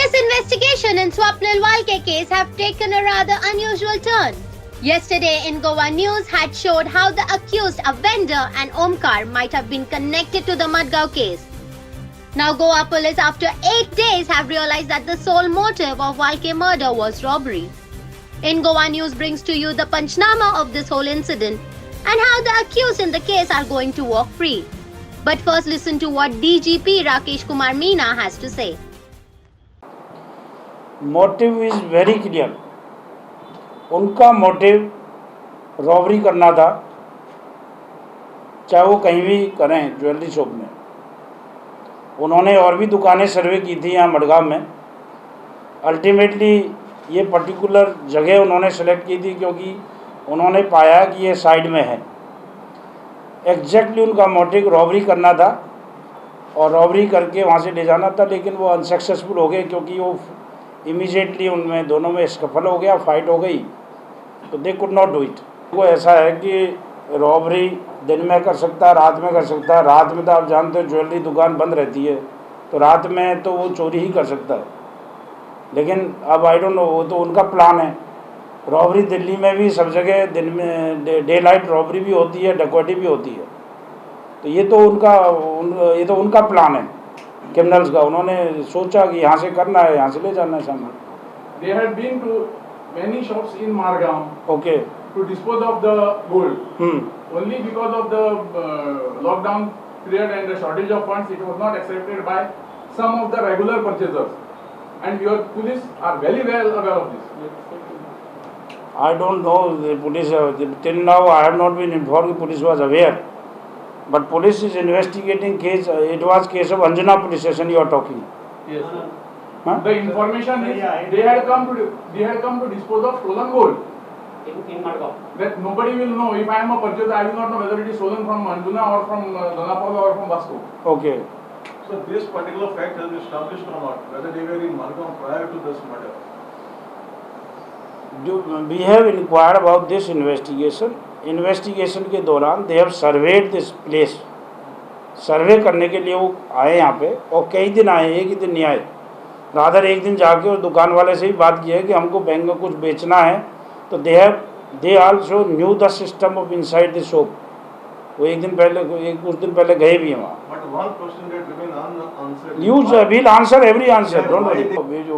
Police investigation in Swapnil Walke case have taken a rather unusual turn. Yesterday in Goa News had showed how the accused, a vendor and Omkar, might have been connected to the Madgaon case. Now Goa police after 8 days have realized that the sole motive of Walke murder was robbery. In Goa News brings to you the Panchnama of this whole incident and how the accused in the case are going to walk free. But first listen to what DGP Rakesh Kumar Meena has to say. Motive is very clear. उनका motive robbery करना था, चाहे वो कहीं भी करें jewellery shop में. उन्होंने और भी दुकानें सर्वे की थी यहाँ मडगांव में. अल्टीमेटली ये पर्टिकुलर जगह उन्होंने सेलेक्ट की थी क्योंकि उन्होंने पाया कि ये साइड में है. एग्जैक्टली उनका मोटिव रॉबरी करना था और रॉबरी करके वहाँ से ले जाना था, लेकिन वो अनसक्सेसफुल हो गए क्योंकि वो इमीडिएटली उनमें दोनों में स्कफल हो गया, फाइट हो गई, तो they could not do it. वो ऐसा है कि रॉबरी दिन में कर सकता है, रात में कर सकता है. रात में तो आप जानते हो ज्वेलरी दुकान बंद रहती है, तो रात में तो वो चोरी ही कर सकता है. लेकिन अब आई डोंट नो, वो तो उनका प्लान है. रॉबरी दिल्ली में भी सब जगह दिन में डे लाइट रॉबरी भी होती है, डकैती भी होती है. तो ये तो उनका प्लान है क्रिमिनल्स का. उन्होंने सोचा कि यहाँ से करना है, यहाँ से ले जाना है सामान. They had been to many shops in Margam okay. to dispose of the gold. Only because of the lockdown period and the shortage of funds, it was not accepted by some of the regular purchasers. And your police are very well aware of this. I don't know the police. Till now, I have not been informed. The police was aware, but police is investigating case. It was case of Anjana police station. You are talking. Yes. Huh? The information is they had come to dispose of stolen gold. In Madgaon. That nobody will know. If I am a purchaser, I will not know whether it is stolen from Anjuna or from Donapala or from Vasco. Okay. So this particular fact has been established or not, whether they were in Margam prior to this murder? We have inquired about this investigation. Investigation के दौरान they have surveyed this place. Survey करने के लिए वो आए यहाँ पे, और कई दिन आए, एक ही दिन नहीं आए. रादर एक दिन जाके उस दुकान वाले से ही बात की है कि हमको बैंक में कुछ बेचना है, तो they also new the system of inside the shop. वो एक दिन पहले, कुछ दिन पहले गए भी हैं वहाँ. But one question that remain unanswered. You will answer every answer. Don't worry.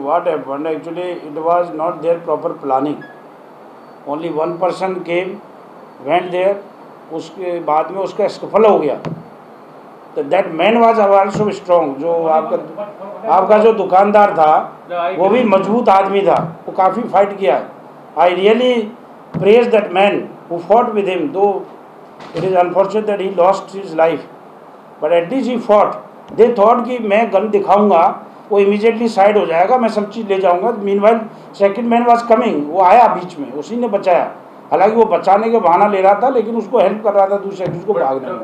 What happened actually? It was not their proper planning. Only one person came, went there. उसके बाद में उसका स्कफल हो गया. तो that man was also strong. जो आपका जो दुकानदार था, वो भी मजबूत आदमी था. वो काफ़ी फाइट किया. I really praise that man who fought with him. Though it is unfortunate that he lost his life, but at least he fought. They thought कि मैं गन दिखाऊंगा, वो इमीडिएटली साइड हो जाएगा, मैं सब चीज़ ले जाऊंगा. Meanwhile second man was coming. वो आया बीच में, उसी ने बचाया. हालांकि वो बचाने के बहाना ले रहा था, लेकिन उसको हेल्प कर रहा था दूसरे को भागने में.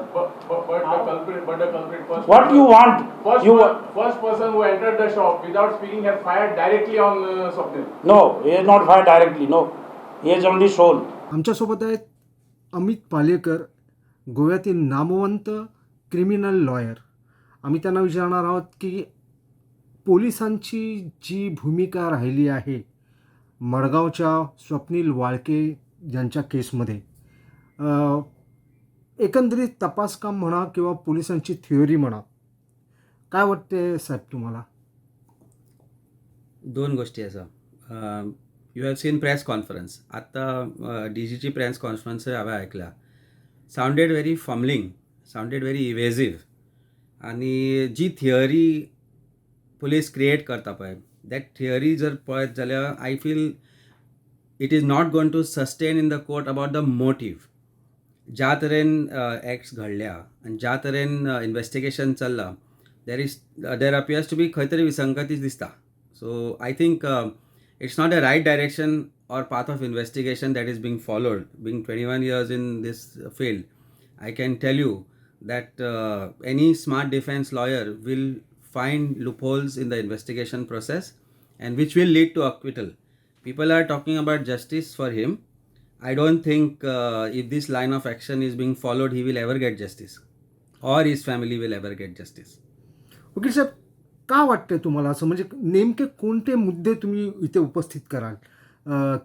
But the culprit What you want? First person who entered the shop without speaking had fired directly on Swapnil. No, he has not fired directly. No, he has only shown. आमच्यासोबत आहेत अमित पालेकर, गोव्यातील नामवंत क्रिमिनल लॉयर. आम्ही त्यांना विचारणार आहोत की पोलिसांची जी भूमिका राहिली आहे मडगावच्या स्वप्नील वाळके यांच्या केसमध्ये, एकंदरीत तपासकाम म्हणा किंवा पोलिसांची थिअरी म्हणा, काय वाटते साहेब तुम्हाला? दोन गोष्टी आहे sir. You have seen press conference. आत्ता डी जीची प्रेस कॉन्फरन्स हांवें ऐकल्या. सावंडेड व्हेरी फॉमलिंग, सावंडेड व्हेरी इवेझीव. आनी जी थिअरी पुलीस क्रिएट करता पळय, दॅट थिअरी जर पळयत जाल्यार I feel it is not going to sustain in the court about the motive. ज्या तरेन एक्ट्स घडल्या आनी ज्या तरेन इन्वेस्टिगेशन चल्लां, देर अपियर्स टू बी खंय तरी विसंगती दिसता. So I think it's not a right direction or path of investigation that is being followed. Being 21 years in this field, I can tell you that any smart defense lawyer will find loopholes in the investigation process, and which will lead to acquittal. People are talking about justice for him. I don't think if this line of action is being followed, he will ever get justice, or his family will ever get justice. वकील साहेब, का वाटते तुम्हाला असं, म्हणजे नेमके कोणते मुद्दे तुम्ही इथे उपस्थित कराल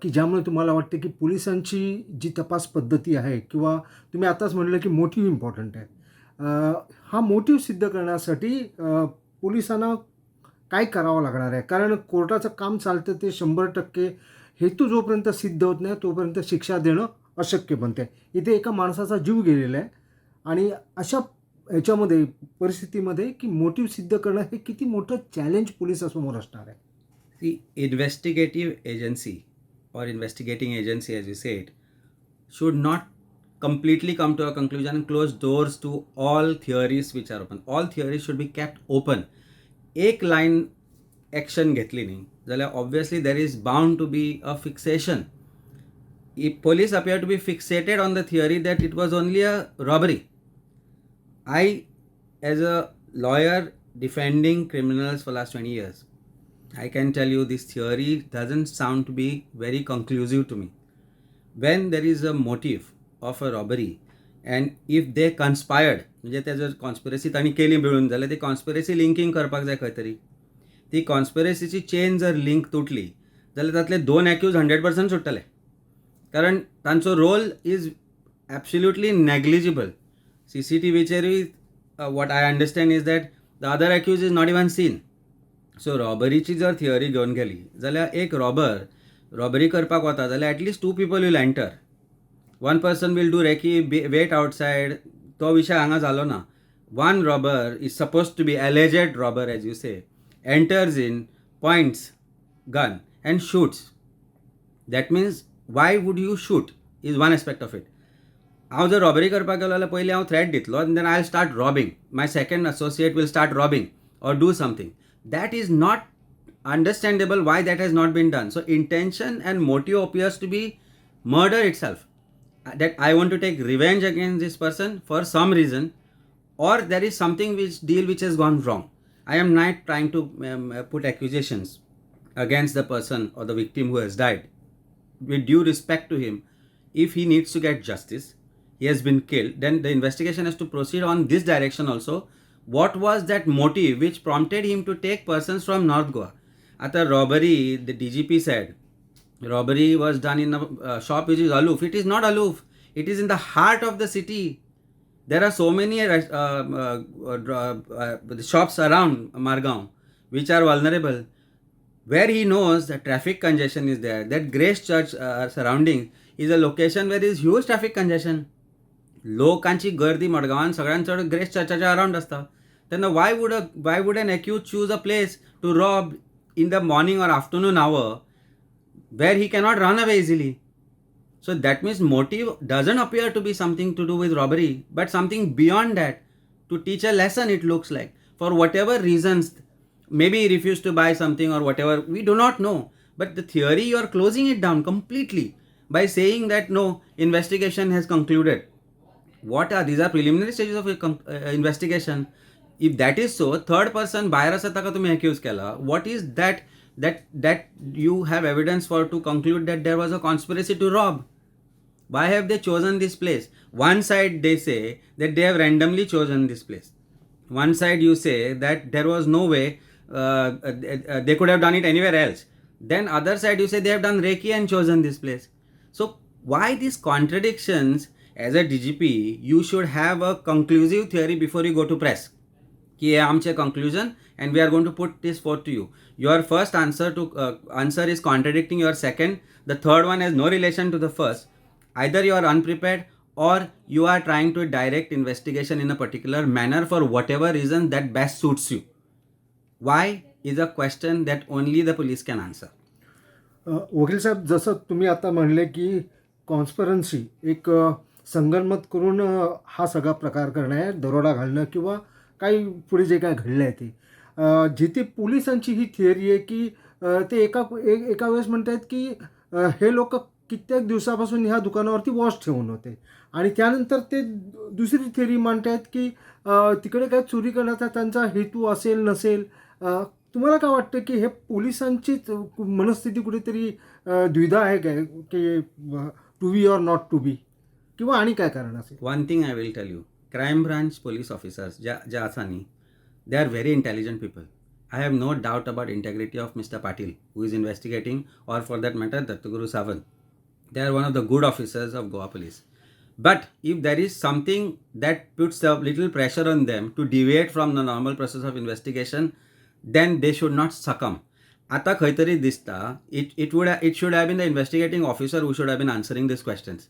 की ज्यामुळे तुम्हाला वाटते की पोलिसांची जी तपास पद्धती आहे, किंवा तुम्ही आताच म्हणलं की मोटिव्ह इम्पॉर्टंट आहे, हा मोटिव्ह सिद्ध करण्यासाठी पोलिसांना काय करावं लागणार आहे? कारण कोर्टाचं काम चालतं ते 100% हेतू जोपर्यंत सिद्ध होत नाही तोपर्यंत शिक्षा देणं अशक्य बनते. इथे एका माणसाचा जीव गेलेला आहे आणि अशा ह्याच्यामध्ये परिस्थितीमध्ये की मोटिव्ह सिद्ध करणं हे किती मोठं चॅलेंज पोलिसासमोर असणार आहे. The investigative agency or investigating agency, as you said, should not completely come to a conclusion and close doors to all theories which are open. All theories should be kept open. एक line action घेतली नाही जाल्यार obviously there is bound to be a fixation. If police appear to be fixated on the theory that it was only a robbery, I, as a lawyer defending criminals for last 20 years, I can tell you this theory doesn't sound to be very conclusive to me. When there is a motive of a robbery and if they conspired, म्हणजे त्याचं conspiracy तांणी केली मिळून जाल्यार ती conspiracy linking करपाक जाय खंय तरी. ती कॉन्स्पिरसीची चेन जर लिंक तुटली जाल्यार तातले 2 एक्यूज 100% सुट्टले, कारण तांचो रोल इज एब्सोल्युटली नेग्लिजिबल. CCTVचेरूय what I understand is that the other accused is not even seen. So रॉबरीची जर थियरी घेवन गेली जाल्यार एक रॉबरी करपाक वता जाल्यार at least 2 people will enter. 1 person will do recce wait outside, तो विशय हांगा जालो ना. 1 robber is supposed to be alleged robber, as you say, enters in, points gun and shoots. That means why would you shoot is one aspect of it. हांव जर robbery करपाक गेलो जाल्यार पयलीं हांव थ्रेट दितलो and then I'll start robbing. My second associate will start robbing or do something. That is not understandable why that has not been done. So intention and motive appears to be murder itself. That I want to take revenge against this person for some reason, or there is something which has gone wrong. I am not trying to put accusations against the person or the victim who has died. With due respect to him, if he needs to get justice, he has been killed, then the investigation has to proceed on this direction also. What was that motive which prompted him to take persons from North Goa? At a robbery, the DGP said, robbery was done in a shop which is aloof. It is not aloof. It is in the heart of the city. There are so many shops around Margaon which are vulnerable, where he knows that traffic congestion is there. That Grace Church surrounding is a location where there is huge traffic congestion. लोकांची गर्दी मडगांवान सगळ्यान चड grace चर्चाच्या around असता. तेन्ना why would an accused choose a place to rob in the morning or afternoon hour where he cannot run away easily? So that means motive doesn't appear to be something to do with robbery, but something beyond that, to teach a lesson, it looks like. For whatever reasons, maybe he refused to buy something or whatever, we do not know. But the theory, you are closing it down completely by saying that no, investigation has concluded. These are preliminary stages of investigation. If that is so, third person भायर आसा ताका तुमी accuse केला. What is that you have evidence for to conclude that there was a conspiracy to rob? Why have they chosen this place? One side they say that they have randomly chosen this place. One side you say that there was no way they could have done it anywhere else. Then other side you say they have done Reiki and chosen this place. So why these contradictions? As a DGP, you should have a conclusive theory before you go to press. Ki ye amche conclusion and we are going to put this forth to you. Your first answer is contradicting your second. The third one has no relation to the first. Either you are unprepared or you are trying to direct investigation in a particular manner for whatever reason that best suits you. Why is a question that only the police can answer. वकील साहेब, जसं तुम्ही आता म्हणले की कॉन्स्पिरन्सी एक संगनमत करून हा सगळा प्रकार करणं आहे, दरोडा घालणं किंवा काही पुढे जे काय घडलं आहे ते, जिथे पोलिसांची ही थिअरी आहे की ते एका वेळेस म्हणत आहेत की हे लोक कित्येक दिवसापासून ह्या दुकानावरती वॉच ठेवून होते, आणि त्यानंतर ते दुसरी थिअरी मांडत आहेत की तिकडे काय चोरी करण्याचा त्यांचा हेतू असेल नसेल. तुम्हाला काय वाटतं की हे पोलिसांचीच मनस्थिती कुठेतरी द्विधा आहे काय की to be or not to be, किंवा आणि काय कारण असेल? One thing I will tell you, crime branch police officers ज्या आसा न्ही, they are very intelligent people I have no doubt about integrity of Mr. Patil, who is investigating, or for that matter, Dattaguru Sawant. They are one of the good officers of Goa Police. But if there is something that puts a little pressure on them to deviate from the normal process of investigation, then they should not succumb. आता खंय तरी दिसता it should have been the investigating officer who should have been answering these questions,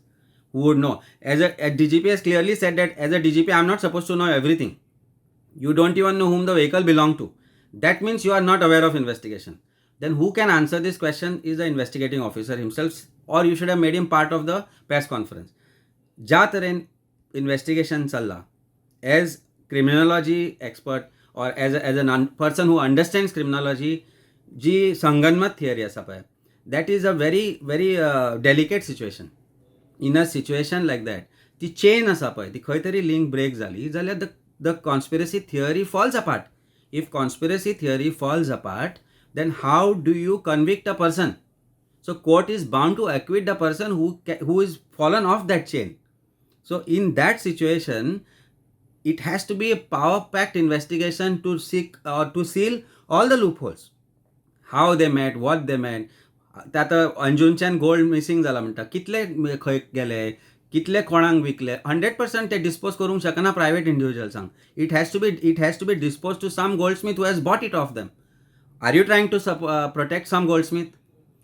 who would know. As DGP has clearly said that as a DGP I am not supposed to know everything. You don't even know whom the vehicle belonged to. That means you are not aware of investigation. Then who can answer this question is the investigating officer himself, or you should have made him part of the press conference. ज्या तरेन investigation चल्ला, as criminology expert or as a person who understands criminology, ji संगनमत theory आसा पळय, that is a very very delicate situation. In a situation like that, ती chain आसा पळय, ती खंय तरी link break जाली जाल्यार the conspiracy theory falls apart. If conspiracy theory falls apart, then how do you convict a person? So court is bound to acquit the person who is fallen off that chain. So in that situation, it has to be a power-packed investigation to seek or to seal all the loopholes. How they met, what they met. त्यात अंजुनच्यान gold missing जाला म्हणटा, कितले खंय गेले, कितले कोणाक विकले. 100% ते डिस्पोज करूंक शकना private इंडिविज्युअल्सांक. It has to be disposed to some goldsmith who has bought it off them. Are you trying to protect some goldsmith?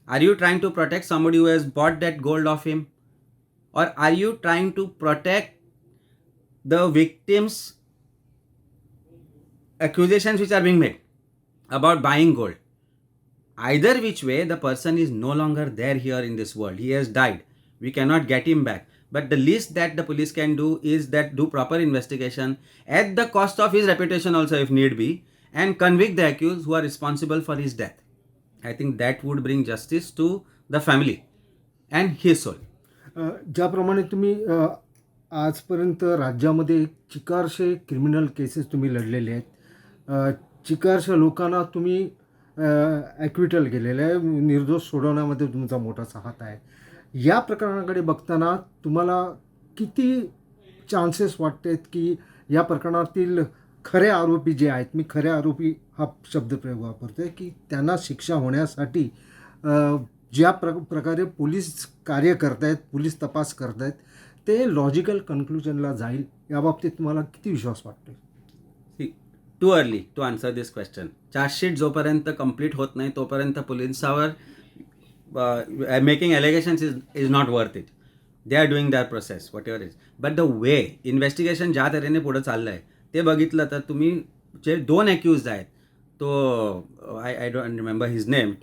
Are you trying to protect somebody who has bought that gold off him? Or are you trying to protect the victims' accusations which are being made about buying gold? Either which way, the person is no longer there here in this world. He has died. We cannot get him back. But the least that the police can do is that do proper investigation at the cost of his reputation also if need be, and convict the accused who are responsible for his death. I think that would bring justice to the family and his soul. ज्याप्रमाणे तुम्ही आजपर्यंत राज्यामध्ये चिकारशे criminal cases तुम्ही लढलेले आहेत, चिकारशा लोकांना तुम्ही ॲक्विटल केलेलं आहे, निर्दोष सोडवण्यामध्ये तुमचा मोठासा हात आहे. या प्रकरणाकडे बघताना तुम्हाला किती चान्सेस वाटतात की या प्रकरणातील खरे आरोपी जे आहेत, मी खरे आरोपी हा शब्दप्रयोग वापरतो आहे, की त्यांना शिक्षा होण्यासाठी ज्या प्रकारे पोलीस कार्य करतायत, पोलीस तपास करतायत, ते लॉजिकल कन्क्लुजनला जाईल याबाबतीत तुम्हाला किती विश्वास वाटतो? Too early to answer this question. Chargesheet जोपर्यंत कंप्लीट होत नाही तोपर्यंत पोलिसांवर making allegations is not worth it. They are doing their process, whatever it is. But the way investigation ज्या तऱ्हेने पुढे चाललं आहे ते बघितलं तर तुम्ही जे 2 accused आहेत, तो I don't remember his name.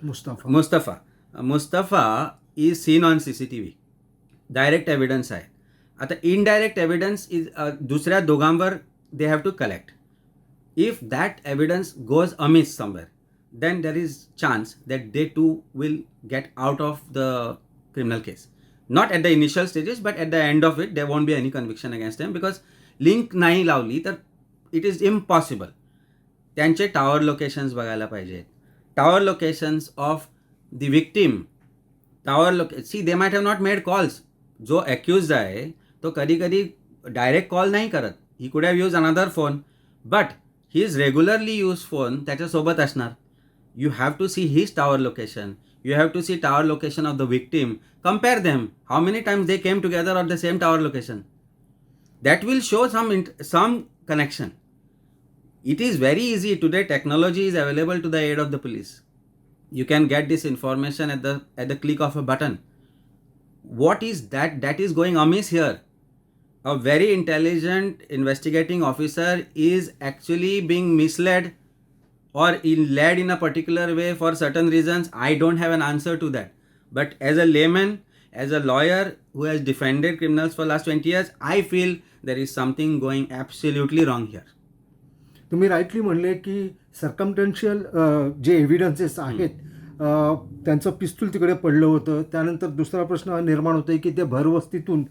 Mustafa is seen on CCTV. Direct evidence आहे. आता इनडायरेक्ट एव्हिडन्स इज दुसऱ्या दोघांवर they have to collect. If that evidence goes amiss somewhere, then there is chance that they too will get out of the criminal case. Not at the initial stages, but at the end of it, there won't be any conviction against them because link नाही लावली तर it is impossible. त्यांचे tower locations बघायला पाहिजेत. Tower locations of the victim, see they might have not made calls. जो accused आहे तो कधी कधी डायरेक्ट कॉल नाही करत. He could have used another phone, but his regularly used phone त्याच्यासोबत असणार. You have to see his tower location. You have to see tower location of the victim. Compare them. How many times they came together on the same tower location? That will show some connection. It is very easy today. Technology is available to the aid of the police. You can get this information at the click of a button. What is that is going amiss here? A very intelligent investigating officer is actually being misled or led in a particular way for certain reasons. I don't have an answer to that. But as a layman, as a lawyer who has defended criminals for last 20 years, I feel there is something going absolutely wrong here. तुम्ही rightly म्हणले की सर्कमटेन्शियल जे evidences आहेत, त्यांचं पिस्तूल तिकडे पडलं होतं. त्यानंतर दुसरा प्रश्न निर्माण होतो आहे की ते भरवस्तीतून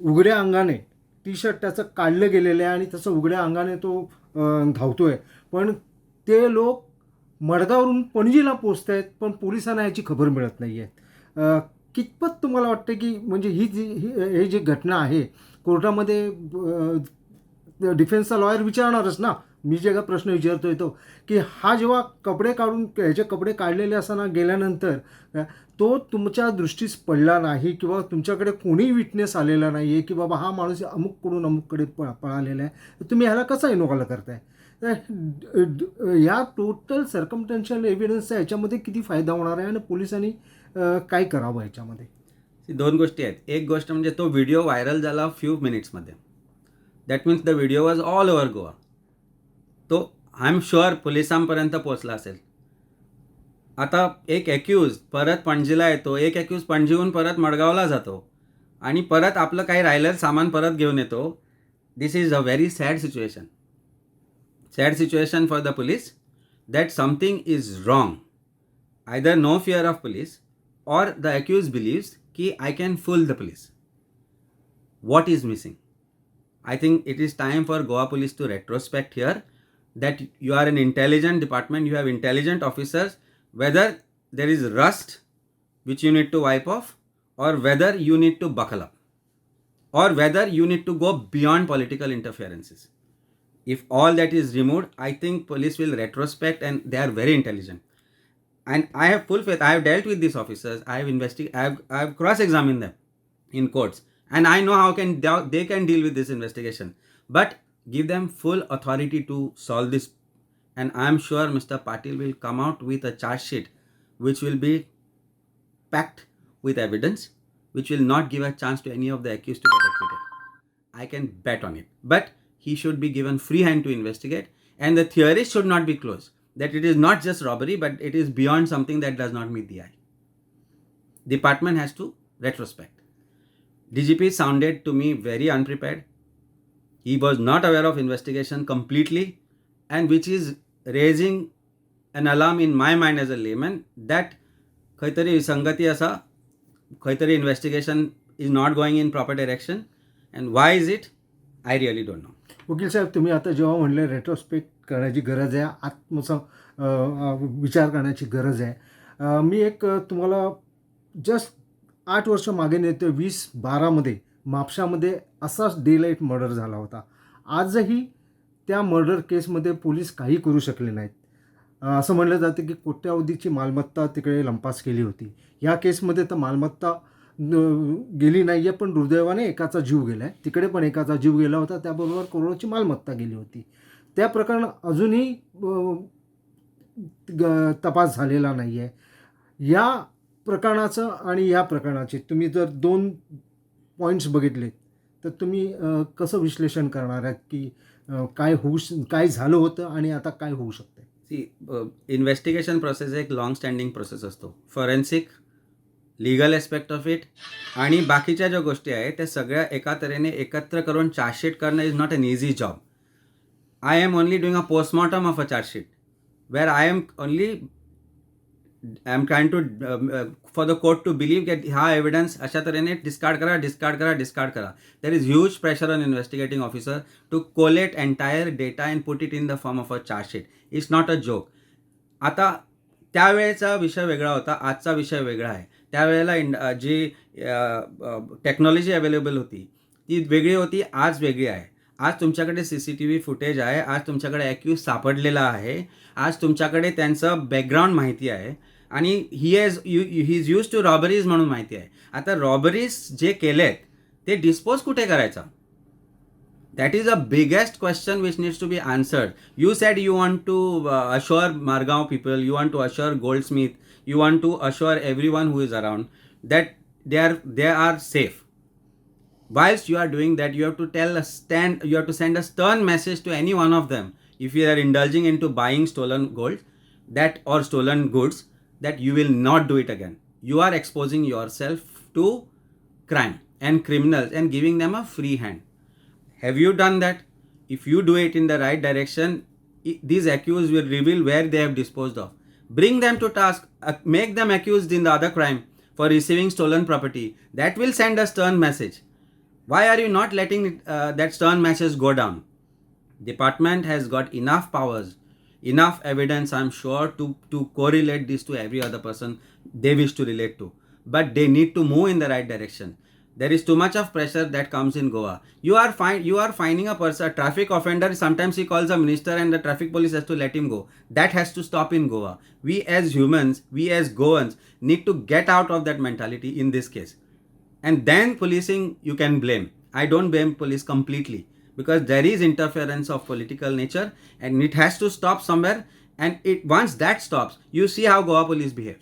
उघड्या अंगाने टी शर्ट त्याचं काढलं गेलेलं आहे आणि तसं उघड्या अंगाने तो धावतो आहे. पण ते लोक मडगावरून पणजीला पोचत आहेत, पण पोलिसांना याची खबर मिळत नाही आहे. कितपत तुम्हाला वाटतं की म्हणजे ही जी घटना आहे कोर्टामध्ये डिफेन्सचा लॉयर विचारणारच ना, मी जे का प्रश्न विचारतोय तो की हा जेव्हा कपडे काढून ह्याचे कपडे काढलेले असताना गेल्यानंतर तो तुमच्या दृष्टीस पडला नाही किंवा तुमच्याकडे कोणी विटनेस आलेला नाही आहे की बाबा हा माणूस अमुककडून अमुककडे पळालेला आहे, तर तुम्ही ह्याला कसा इन्व्हॉल्व करताय? तर या टोटल सर्कमस्टन्शियल एव्हिडन्सचा ह्याच्यामध्ये किती फायदा होणार आहे आणि पोलिसांनी काय करावं ह्याच्यामध्ये? दोन गोष्टी आहेत. एक गोष्ट म्हणजे तो व्हिडिओ व्हायरल झाला फ्यू मिनिट्समध्ये. That means the video was all over Goa. तो आय एम शुअर पोलिसांपर्यंत पोचला असेल. आता एक ॲक्यूज परत पणजीला येतो, एक ॲक्यूज पणजीहून परत मडगावला जातो आणि परत आपलं काही राहिलेलं सामान परत घेऊन येतो. This is a very sad situation. Sad situation for the police that something is wrong. Either no fear of police or the accused believes कि I can fool the police. What is missing? I think it is time for Goa police to retrospect here, that you are an intelligent department, you have intelligent officers, whether there is rust which you need to wipe off, or whether you need to buckle up, or whether you need to go beyond political interferences. If all that is removed, I think police will retrospect, and they are very intelligent. And I have full faith. I have dealt with these officers. I have cross-examined them in courts, and I know how they can deal with this investigation. But give them full authority to solve this, and I am sure Mr. Patil will come out with a charge sheet which will be packed with evidence, which will not give a chance to any of the accused to get acquitted. I can bet on it. But he should be given free hand to investigate, and the theories should not be closed, that it is not just robbery, but it is beyond something that does not meet the eye. Department has to retrospect. DGP sounded to me very unprepared. He was not aware of investigation completely, and which is raising an alarm in my mind as a layman, that खंयतरी विसंगती आसा, खंयतरी investigation is not going in proper direction, and why is it? I really don't know. वकील साहेब, तुम्ही आता जेव्हा म्हणले retrospect करण्याची गरज आहे, विचार करण्याची गरज आहे, मी एक तुम्हाला जस्ट 8 वर्ष मागे नेतो. 2012मध्ये म्हापशामध्ये असाच डे लाईट मर्डर झाला होता. आजही त्या मर्डर केसमध्ये पोलीस काही करू शकले नाहीत. असं म्हणलं जातं की कोट्यावधीची मालमत्ता तिकडे लंपास केली होती. या केसमध्ये तर मालमत्ता गेली नाही आहे, पण दुर्दैवाने एकाचा जीव गेला आहे. तिकडे पण एकाचा जीव गेला होता, त्याबरोबर करोडोची मालमत्ता गेली होती. त्या प्रकरणात अजूनही तपास झालेला नाही आहे. या प्रकरणाचं आणि या प्रकरणाचे तुम्ही जर 2 पॉईंट्स बघितले तर तुम्ही कसं विश्लेषण करणार आहात की काय झालं होतं आणि आता काय होऊ शकतं? इन्व्हेस्टिगेशन प्रोसेस एक लॉंग स्टँडिंग प्रोसेस असतो. Forensic, legal aspect of it आणि बाकीच्या ज्या गोष्टी आहेत त्या सगळ्या एका तऱ्हेने एकत्र करून चार्जशीट करणं is not an easy job. I am only doing a postmortem of a chargesheet where I am trying to for the court to believe की हा एव्हिडन्स अशा तऱ्हेने डिस्कार्ड करा. There is huge pressure on investigating officer to collate entire data and put it in the form of a chargesheet. It's not a joke. आता त्यावेळेचा विषय वेगळा होता, आजचा विषय वेगळा आहे. त्यावेळेला जी टेक्नॉलॉजी अवेलेबल होती ती वेगळी होती, आज वेगळी आहे. आज तुमच्याकडे CCTV फुटेज आहे, आज तुमच्याकडे ॲक्यूज सापडलेला आहे, आज तुमच्याकडे त्यांचं बॅकग्राऊंड माहिती आहे आणि he is use to robberies म्हणून माहिती आहे. आता रॉबरीज जे केलेत ते डिस्पोज कुठे करायचा? That is the biggest question which needs to be answered. You said you want to assure Margaon people, you want to assure Goldsmith, you want to assure everyone who is around that they are safe. Whilst you are doing that, you have to send a stern message to any one of them. If you are indulging into buying stolen gold, or stolen goods, that you will not do it again. You are exposing yourself to crime and criminals and giving them a free hand. Have you done that? If you do it in the right direction, these accused will reveal where they have disposed of. Bring them to task, make them accused in the other crime for receiving stolen property. That will send a stern message. Why are you not letting that stern message go down? Department has got enough powers, enough evidence, I'm sure, to correlate this to every other person they wish to relate to. But they need to move in the right direction. There is too much of pressure that comes in Goa. You are finding a person, a traffic offender. Sometimes he calls a minister, and the traffic police has to let him go. That has to stop in Goa. We as humans, we as Goans, need to get out of that mentality in this case. And then policing, you can blame. I don't blame police completely, because there is interference of political nature, and it has to stop somewhere. And once that stops, you see how Goa police behave.